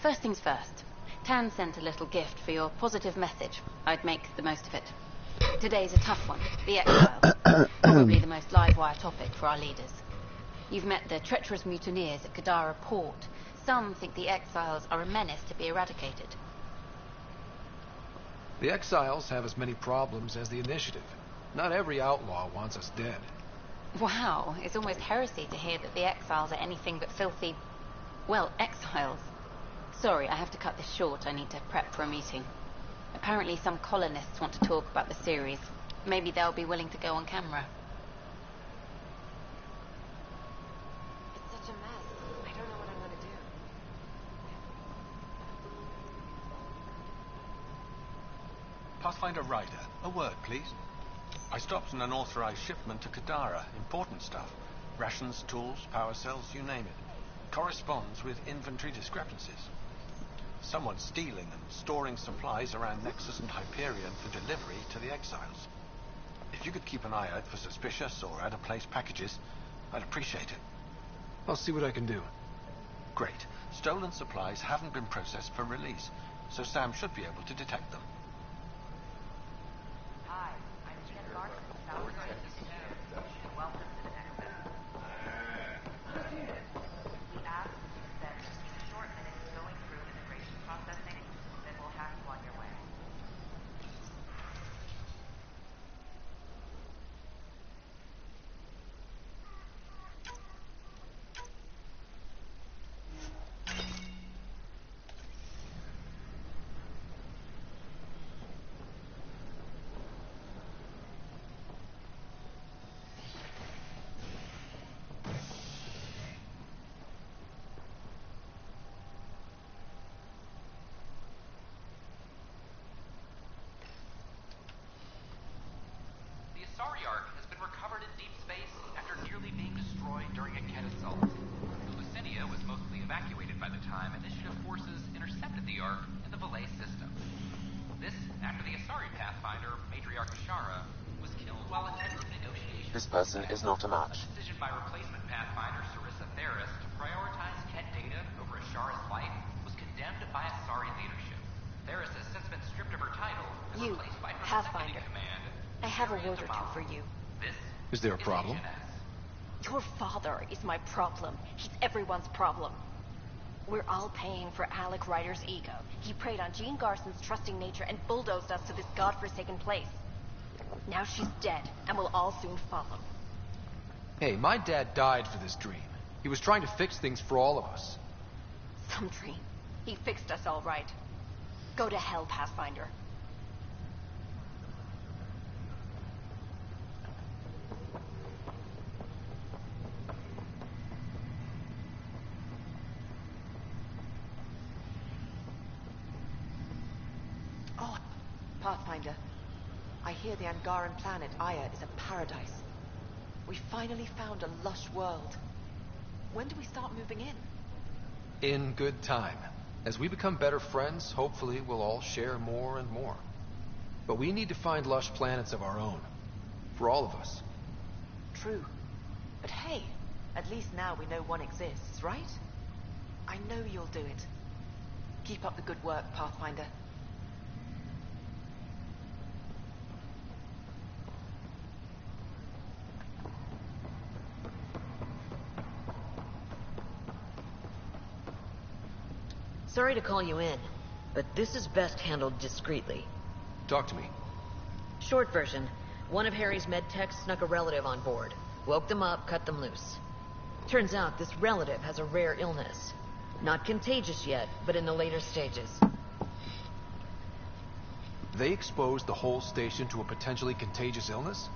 First things first. Tan sent a little gift for your positive message. I'd make the most of it. Today's a tough one. The exiles. Probably the most live-wire topic for our leaders. You've met the treacherous mutineers at Kadara Port. Some think the exiles are a menace to be eradicated. The exiles have as many problems as the initiative. Not every outlaw wants us dead. Wow, it's almost heresy to hear that the exiles are anything but filthy... well, exiles. Sorry, I have to cut this short. I need to prep for a meeting. Apparently some colonists want to talk about the series. Maybe they'll be willing to go on camera. It's such a mess. I don't know what I'm gonna do. Pathfinder Ryder, a word, please. I stopped an unauthorized shipment to Kadara. Important stuff. Rations, tools, power cells, you name it. Corresponds with inventory discrepancies. Someone's stealing and storing supplies around Nexus and Hyperion for delivery to the exiles. If you could keep an eye out for suspicious or out-of-place packages, I'd appreciate it. I'll see what I can do. Great. Stolen supplies haven't been processed for release, so Sam should be able to detect them. Hi, I'm Jen Larson, founder of this show. Welcome to the Nexus. We ask that you spend a short minute going through immigration processing, then we'll have you on your way. The Asari Ark has been recovered in deep space after nearly being destroyed during a Ket assault. Lucinia was mostly evacuated by the time Initiative forces intercepted the Ark in the Valet system. This after the Asari Pathfinder, Matriarch Ashara, was killed while attending negotiations. This person is not a match. A decision by replacement Pathfinder Sarissa Theris to prioritize Ket data over Ashara's life was condemned by Asari leadership. Theris has since been stripped of her title and You, replaced by her Pathfinder. second in command. I have a word or two for you. This Is there a problem? Your father is my problem. He's everyone's problem. We're all paying for Alec Ryder's ego. He preyed on Jean Garson's trusting nature and bulldozed us to this godforsaken place. Now she's dead, and we'll all soon follow. Hey, my dad died for this dream. He was trying to fix things for all of us. Some dream. He fixed us all right. Go to hell, Pathfinder. Oh, Pathfinder. I hear the Angaran planet Aya is a paradise. We finally found a lush world. When do we start moving in? In good time. As we become better friends, hopefully we'll all share more and more. But we need to find lush planets of our own. For all of us. True. But hey, at least now we know one exists, right? I know you'll do it. Keep up the good work, Pathfinder. Sorry to call you in, but this is best handled discreetly. Talk to me. Short version, one of Harry's med techs snuck a relative on board. Woke them up, cut them loose. Turns out this relative has a rare illness. Not contagious yet, but in the later stages. They exposed the whole station to a potentially contagious illness?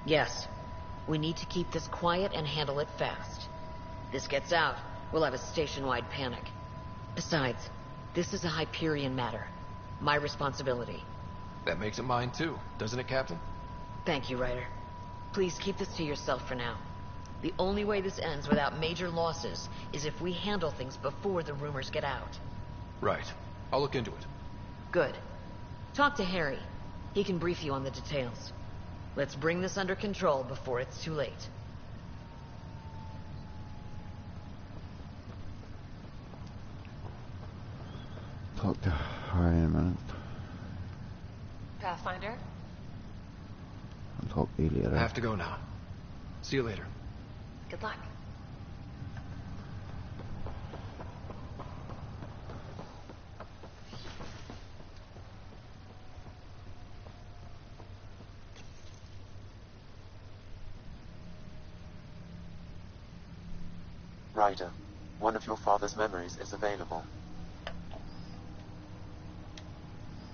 Yes. We need to keep this quiet and handle it fast. This gets out, we'll have a station-wide panic. Besides, this is a Hyperion matter. My responsibility. That makes it mine too, doesn't it, Captain? Thank you, Ryder. Please keep this to yourself for now. The only way this ends without major losses is if we handle things before the rumors get out. Right. I'll look into it. Good. Talk to Harry. He can brief you on the details. Let's bring this under control before it's too late. talk to her in a minute. Pathfinder? I'll talk to you later. I have to go now. See you later. Good luck. Ryder, one of your father's memories is available.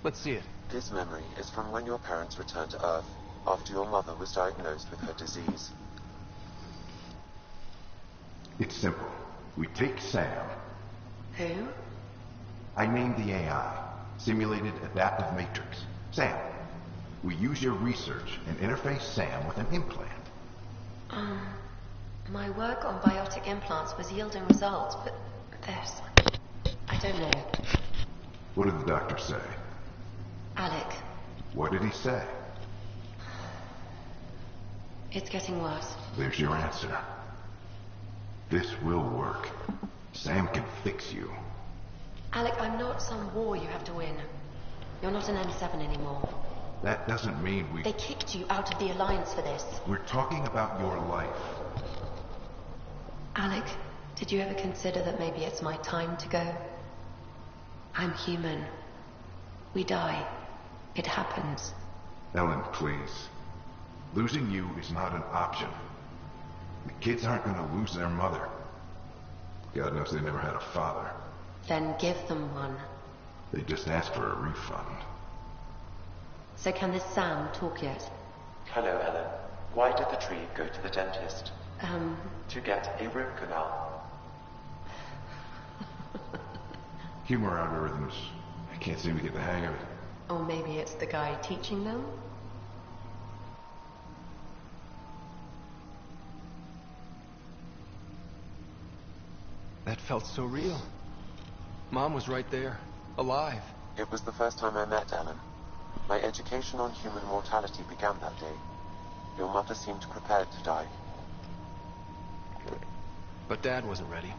Let's see it. This memory is from when your parents returned to Earth after your mother was diagnosed with her disease. It's simple. We take Sam. Who? I named the AI. Simulated Adaptive Matrix. Sam. We use your research and interface Sam with an implant. My work on biotic implants was yielding results, but there's... I don't know. What did the doctor say? Alec, What did he say? it's getting worse. There's your answer. This will work. Sam can fix you. Alec, I'm not some war you have to win. You're not an M7 anymore. That doesn't mean we... They kicked you out of the Alliance for this. We're talking about your life. Alec, did you ever consider that maybe it's my time to go? I'm human. We die. It happens. Ellen, please. Losing you is not an option. The kids aren't going to lose their mother. God knows they never had a father. Then give them one. They just asked for a refund. So can this Sam talk yet? Hello, Ellen. Why did the tree go to the dentist? To get a root canal. Humor algorithms. I can't seem to get the hang of it. Or maybe it's the guy teaching them? That felt so real. Mom was right there, alive. It was the first time I met Ellen. My education on human mortality began that day. Your mother seemed prepared to die. But Dad wasn't ready.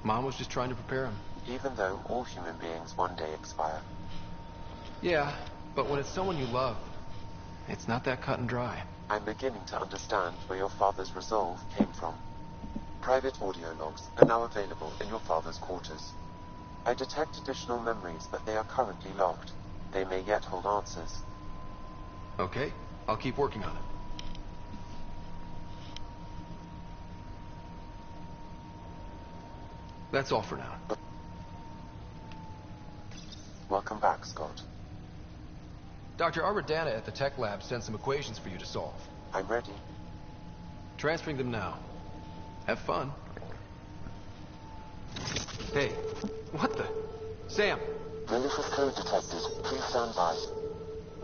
Mom was just trying to prepare him. Even though all human beings one day expire. Yeah, but when it's someone you love, it's not that cut and dry. I'm beginning to understand where your father's resolve came from. Private audio logs are now available in your father's quarters. I detect additional memories, but they are currently locked. They may yet hold answers. Okay, I'll keep working on it. That's all for now. Welcome back, Scott. Dr. Arbordana at the tech lab sent some equations for you to solve. I'm ready. Transferring them now. Have fun. Hey, what the? Sam! Malicious code detected. Please stand by.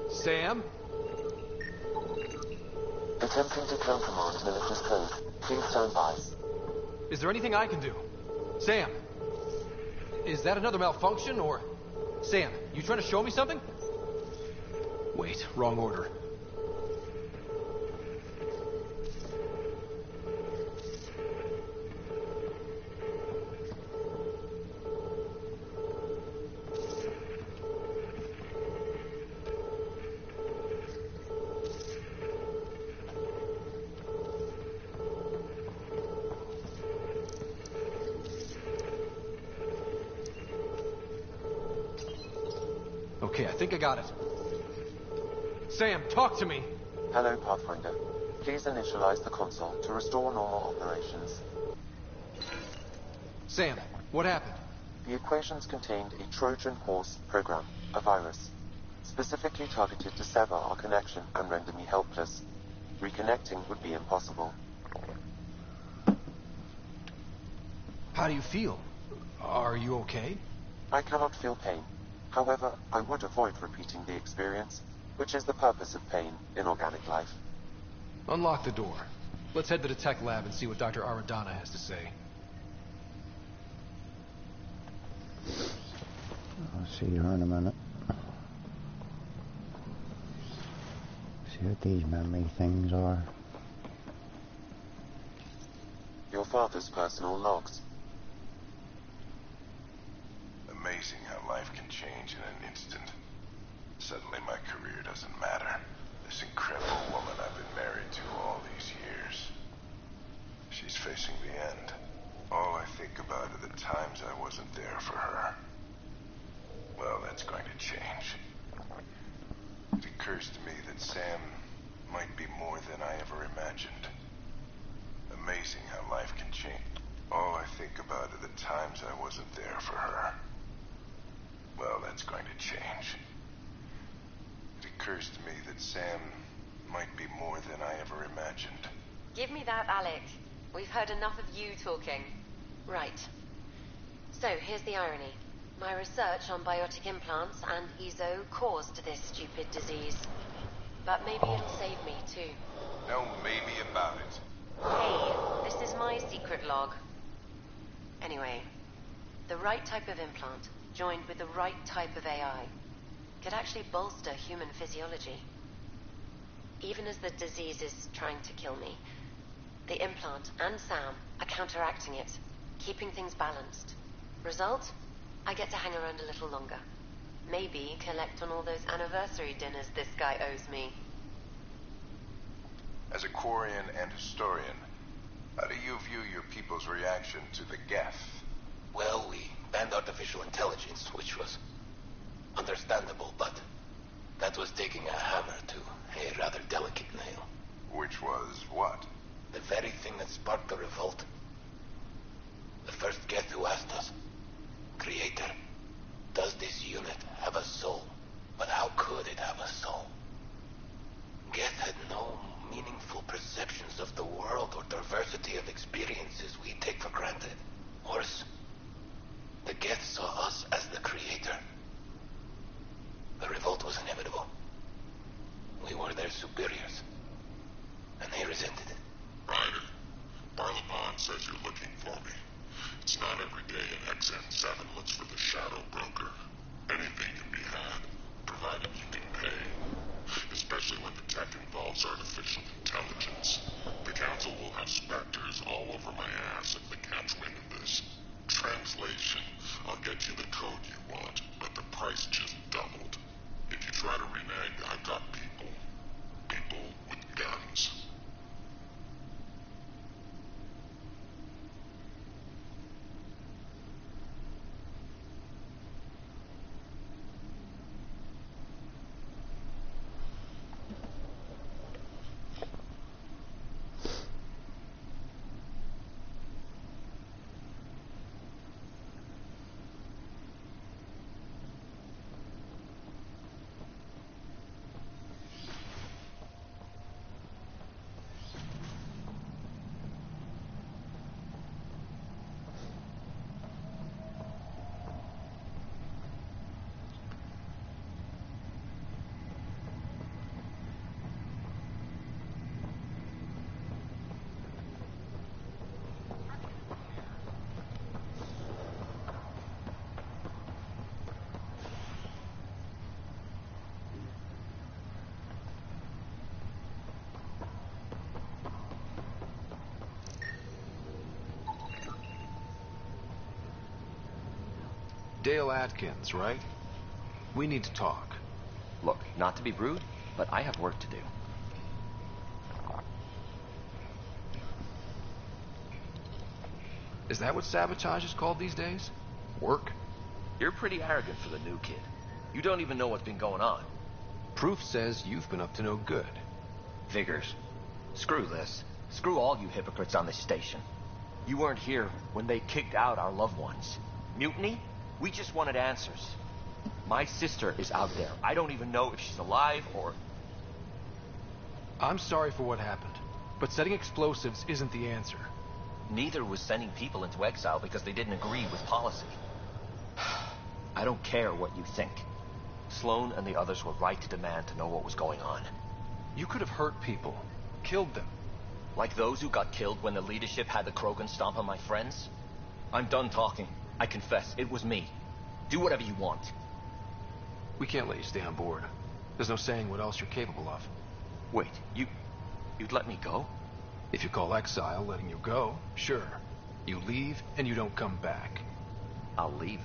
Sam? Attempting to countermand malicious code. Please stand by. Is there anything I can do? Sam! Is that another malfunction, or... Sam, you trying to show me something? Wait, wrong order. Okay, I think I got it. Sam, talk to me! Hello, Pathfinder. Please initialize the console to restore normal operations. Sam, what happened? The equations contained a Trojan horse program, a virus, specifically targeted to sever our connection and render me helpless. Reconnecting would be impossible. How do you feel? Are you okay? I cannot feel pain. However, I would avoid repeating the experience, which is the purpose of pain in organic life. Unlock the door. Let's head to the tech lab and see what Dr. Arbordana has to say. I'll see her in a minute. See what these memory things are. Your father's personal logs. Amazing how life can change in an instant. Suddenly my career doesn't matter. This incredible woman I've been married to all these years. She's facing the end. All I think about are the times I wasn't there for her. Well, that's going to change. It occurs to me that Sam might be more than I ever imagined. Amazing how life can change. All I think about are the times I wasn't there for her. Well, that's going to change. It occurs to me that Sam might be more than I ever imagined. Give me that, Alec. We've heard enough of you talking. Right. So, here's the irony. My research on biotic implants and EZO caused this stupid disease. But maybe it'll save me, too. No maybe about it. Hey, this is my secret log. Anyway, the right type of implant, joined with the right type of AI, could actually bolster human physiology. Even as the disease is trying to kill me, the implant and Sam are counteracting it, keeping things balanced. Result? I get to hang around a little longer. Maybe collect on all those anniversary dinners this guy owes me. As a Quarian and historian, how do you view your people's reaction to the Geth? Well, we banned artificial intelligence, which was understandable, but that was taking a hammer to a rather delicate nail. Which was what? The very thing that sparked the revolt. The first Geth who asked us, Creator, does this unit have a soul? But how could it have a soul? Geth had no meaningful perceptions of the world or diversity of experiences we take for granted. Worse, the Geth saw us as the Creator. The revolt was inevitable. We were their superiors, and they resented it. Ryder, Barlamon says you're looking for me. It's not every day an XN7 looks for the Shadow Broker. Anything can be had, provided you can pay. Especially when the tech involves artificial intelligence. The Council will have specters all over my ass if they catch wind of this. Translation, I'll get you the code you want, but the price just doubled. If you try to renege, I've got people. People with guns. Dale Atkins, right? We need to talk. Look, not to be rude, but I have work to do. Is that what sabotage is called these days? Work? You're pretty arrogant for the new kid. You don't even know what's been going on. Proof says you've been up to no good. Figures. Screw this. Screw all you hypocrites on this station. You weren't here when they kicked out our loved ones. Mutiny? We just wanted answers. My sister is out there. I don't even know if she's alive or... I'm sorry for what happened, but setting explosives isn't the answer. Neither was sending people into exile because they didn't agree with policy. I don't care what you think. Sloan and the others were right to demand to know what was going on. You could have hurt people, killed them. Like those who got killed when the leadership had the Krogan stomp on my friends? I'm done talking. I confess, it was me. Do whatever you want. We can't let you stay on board. There's no saying what else you're capable of. Wait, you'd let me go? If you call exile letting you go, sure. You leave and you don't come back. I'll leave.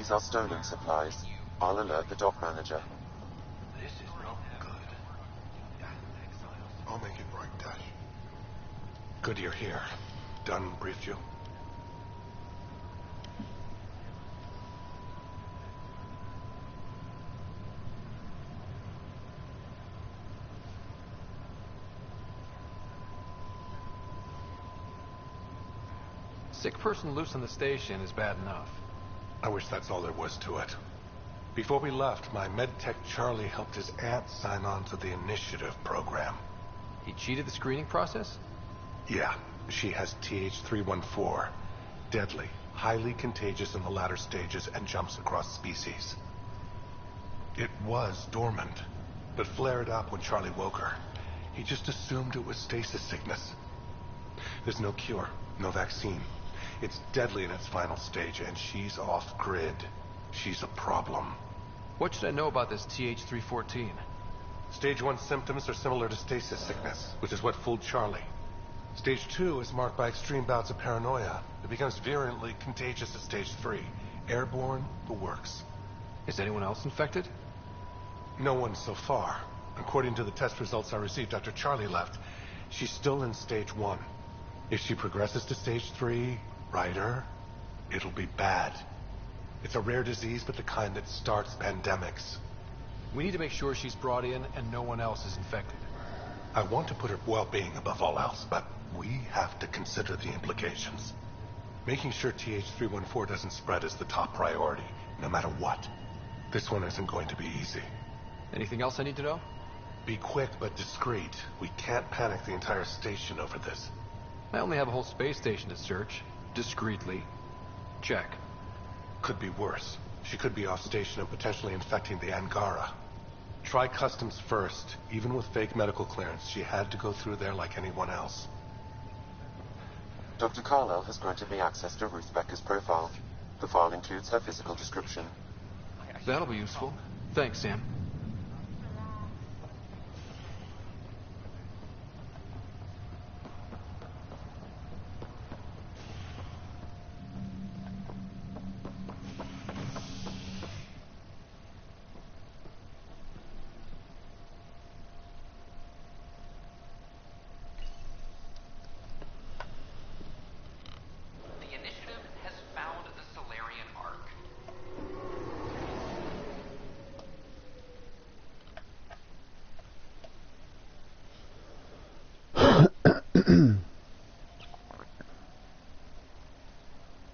These are stolen supplies. I'll alert the dock manager. This is not good. I'll make it right, Daddy. Good you're here. Dunn briefed you? Sick person loose on the station is bad enough. I wish that's all there was to it. Before we left, my medtech Charlie helped his aunt sign on to the initiative program. He cheated the screening process? Yeah, she has TH314. Deadly, highly contagious in the latter stages and jumps across species. It was dormant, but flared up when Charlie woke her. He just assumed it was stasis sickness. There's no cure, no vaccine. It's deadly in its final stage, and she's off-grid. She's a problem. What should I know about this TH314? Stage 1 symptoms are similar to stasis sickness, which is what fooled Charlie. Stage 2 is marked by extreme bouts of paranoia. It becomes virulently contagious at Stage 3. Airborne, the works. Is anyone else infected? No one so far. According to the test results I received after Charlie left, she's still in Stage 1. If she progresses to Stage 3, Ryder, it'll be bad. It's a rare disease, but the kind that starts pandemics. We need to make sure she's brought in and no one else is infected. I want to put her well-being above all else, but we have to consider the implications. Making sure TH314 doesn't spread is the top priority, no matter what. This one isn't going to be easy. Anything else I need to know? Be quick but discreet. We can't panic the entire station over this. I only have a whole space station to search. Discreetly. Check. Could be worse. She could be off station and potentially infecting the Angara. Try customs first. Even with fake medical clearance, she had to go through there like anyone else. Dr. Carlyle has granted me access to Ruth Becker's profile. The file includes her physical description. That'll be useful. Thanks, Sam.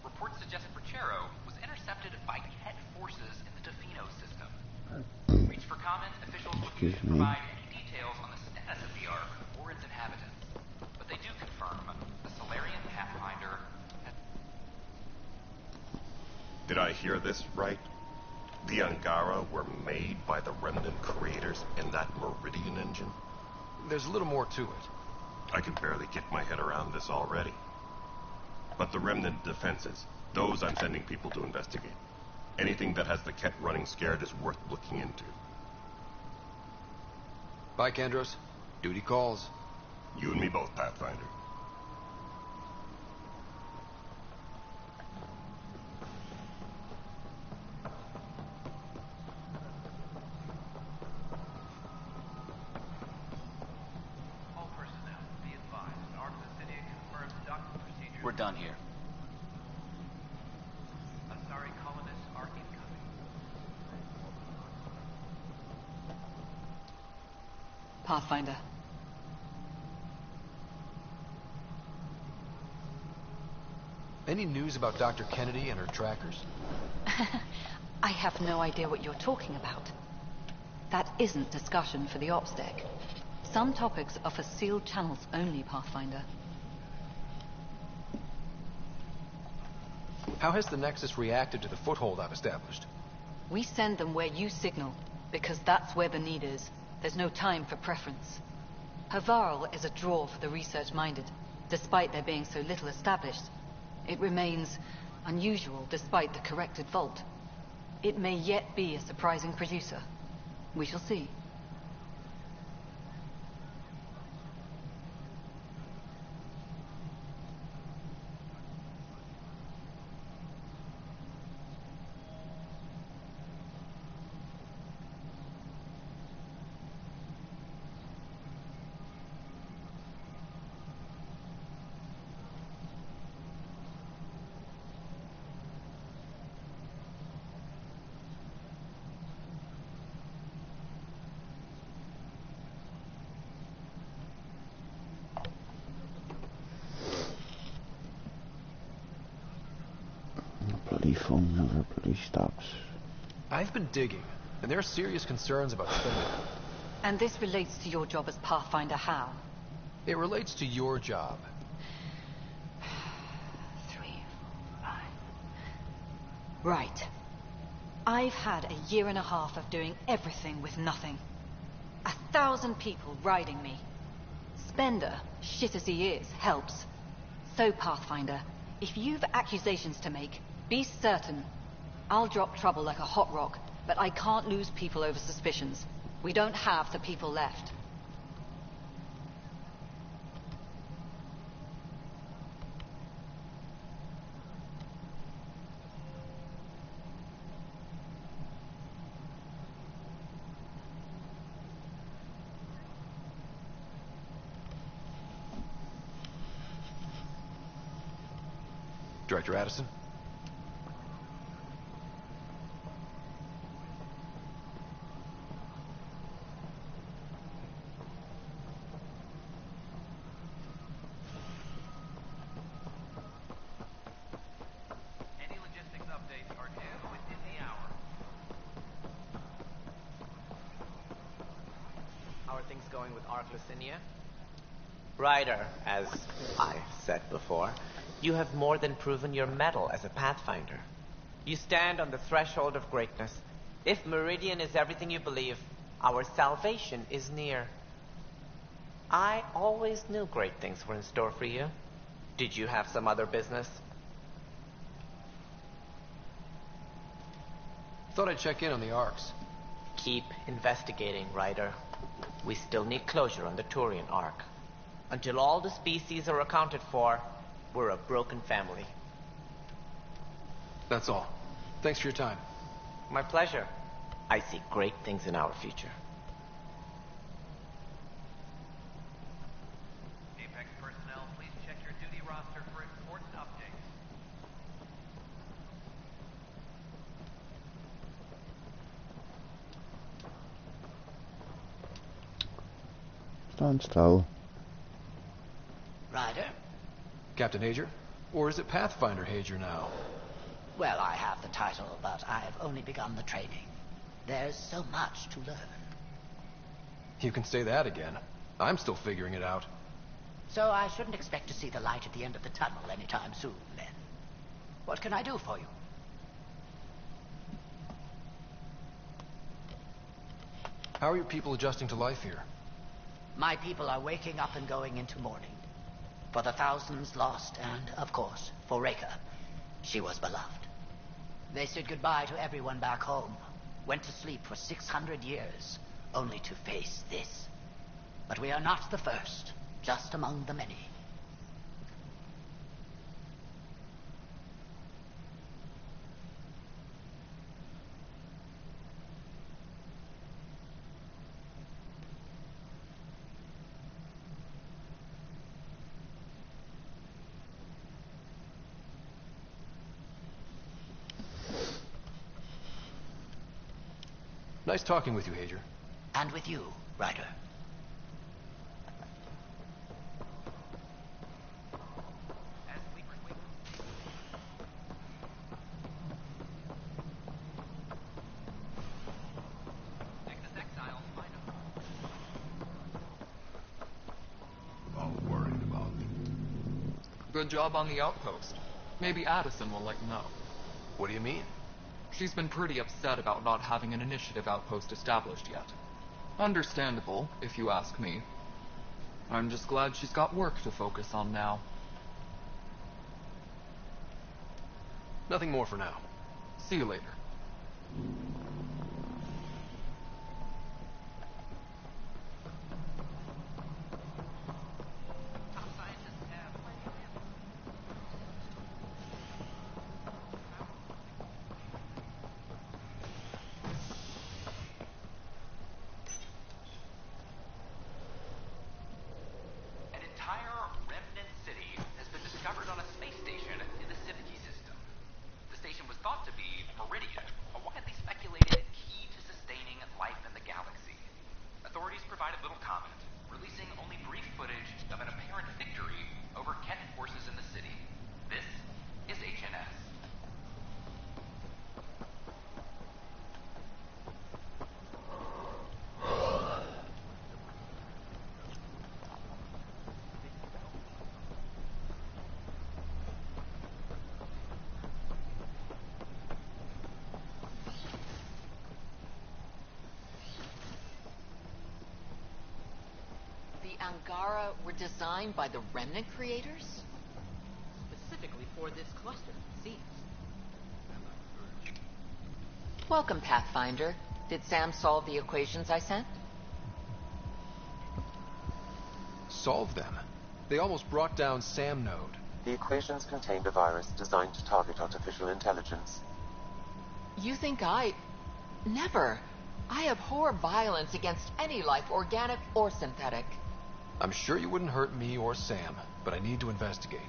Reports suggest Perchero was intercepted by Ket forces in the Defino system. Reached for comment, officials refuse to provide any details on the status of the Ark or its inhabitants. But they do confirm the Solarian Pathfinder has... Did I hear this right? The Angara were made by the Remnant creators in that Meridian engine? There's a little more to it. I can barely get my head around this already. But the Remnant defenses, those I'm sending people to investigate. Anything that has the Ket running scared is worth looking into. Bye, Kandros. Duty calls. You and me both, Pathfinder. We're done here. Asari colonists are incoming. Pathfinder. Any news about Dr. Kennedy and her trackers? I have no idea what you're talking about. That isn't discussion for the ops deck. Some topics are for sealed channels only, Pathfinder. How has the Nexus reacted to the foothold I've established? We send them where you signal, because that's where the need is. There's no time for preference. Havarl is a draw for the research-minded, despite there being so little established. It remains unusual despite the corrected vault. It may yet be a surprising producer. We shall see. phone never bloody stops. I've been digging, and there are serious concerns about spending. And this relates to your job as Pathfinder how? It relates to your job. 3, 4, 5. Right. I've had a year and a half of doing everything with nothing. 1,000 people riding me. Spender, shit as he is, helps. So, Pathfinder, if you've accusations to make, be certain. I'll drop trouble like a hot rock, but I can't lose people over suspicions. We don't have the people left. Director Addison? Any logistics updates are due within the hour. How are things going with Ark Lucinia? Ryder, as I said before, you have more than proven your mettle as a Pathfinder. You stand on the threshold of greatness. If Meridian is everything you believe, our salvation is near. I always knew great things were in store for you. Did you have some other business? Thought I'd check in on the Arks. Keep investigating, Ryder. We still need closure on the Turian Ark. Until all the species are accounted for, we're a broken family. That's all. Thanks for your time. My pleasure. I see great things in our future. Apex personnel, please check your duty roster for important updates. Stand still. Ryder? Captain Hager? Or is it Pathfinder Hager now? Well, I have the title, but I have only begun the training. There's so much to learn. You can say that again. I'm still figuring it out. So I shouldn't expect to see the light at the end of the tunnel anytime soon, then. What can I do for you? How are your people adjusting to life here? My people are waking up and going into mourning. For the thousands lost, and, of course, for Reka. She was beloved. They said goodbye to everyone back home, went to sleep for 600 years, only to face this. But we are not the first, just among the many. Nice talking with you, Hager. And with you, Ryder. All worried about me. Good job on the outpost. Maybe Addison will let you know. What do you mean? She's been pretty upset about not having an initiative outpost established yet. Understandable, if you ask me. I'm just glad she's got work to focus on now. Nothing more for now. See you later. Angara were designed by the Remnant creators? Specifically for this cluster, it seems. Welcome, Pathfinder. Did Sam solve the equations I sent? Solve them? They almost brought down Sam Node. The equations contained a virus designed to target artificial intelligence. You think Never. I abhor violence against any life, organic or synthetic. I'm sure you wouldn't hurt me or Sam, but I need to investigate.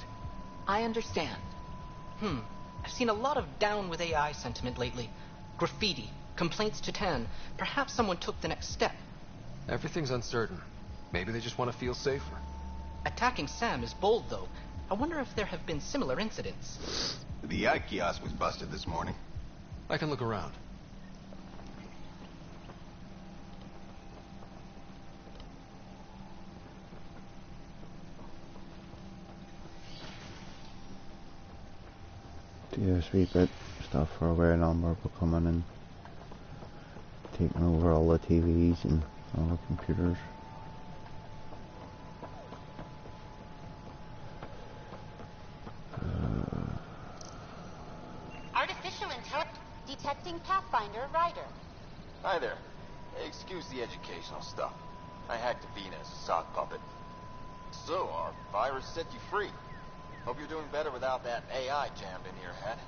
I understand. I've seen a lot of down with AI sentiment lately. Graffiti, complaints to 10. Perhaps someone took the next step. Everything's uncertain. Maybe they just want to feel safer. Attacking Sam is bold, though. I wonder if there have been similar incidents. The eye kiosk was busted this morning. I can look around. Do a sweet bit stuff for a very number people coming and taking over all the TVs and all the computers. Artificial intelligence detecting Pathfinder Rider. Hi there. Excuse the educational stuff. I hacked Venus, sock puppet. So, our virus set you free. Hope you're doing better without that AI jammed into your head.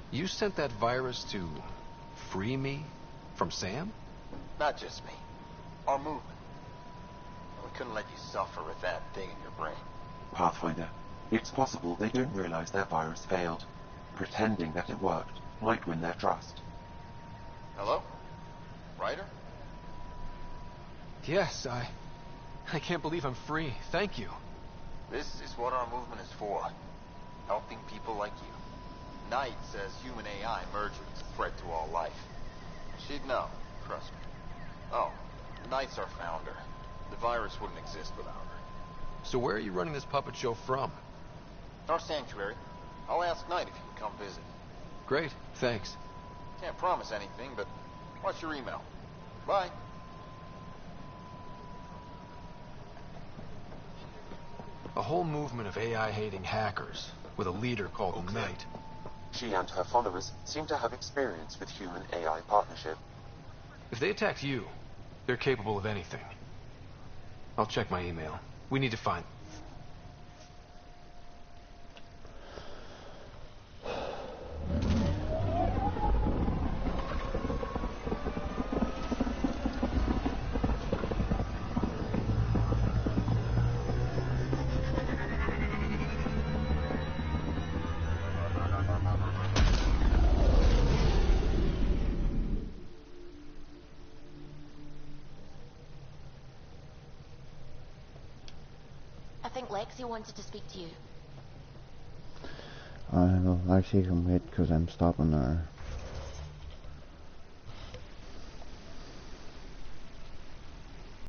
You sent that virus to free me from Sam? Not just me. Our movement. We couldn't let you suffer with that thing in your brain. Pathfinder, it's possible they don't realize their virus failed. Pretending that it worked might win their trust. Hello? Ryder? Yes, I can't believe I'm free. Thank you. This is what our movement is for. Helping people like you. Knight says human AI merger is a threat to all life. She'd know, trust me. Oh, Knight's our founder. The virus wouldn't exist without her. So where are you running this puppet show from? Our sanctuary. I'll ask Knight if you can come visit. Great, thanks. Can't promise anything, but watch your email. Bye. A whole movement of AI-hating hackers, with a leader called Knight. She and her followers seem to have experience with human-AI partnership. If they attacked you, they're capable of anything. I'll check my email. We need to find... I think Lexi wanted to speak to you. I know, Lexi can wait because I'm stopping there.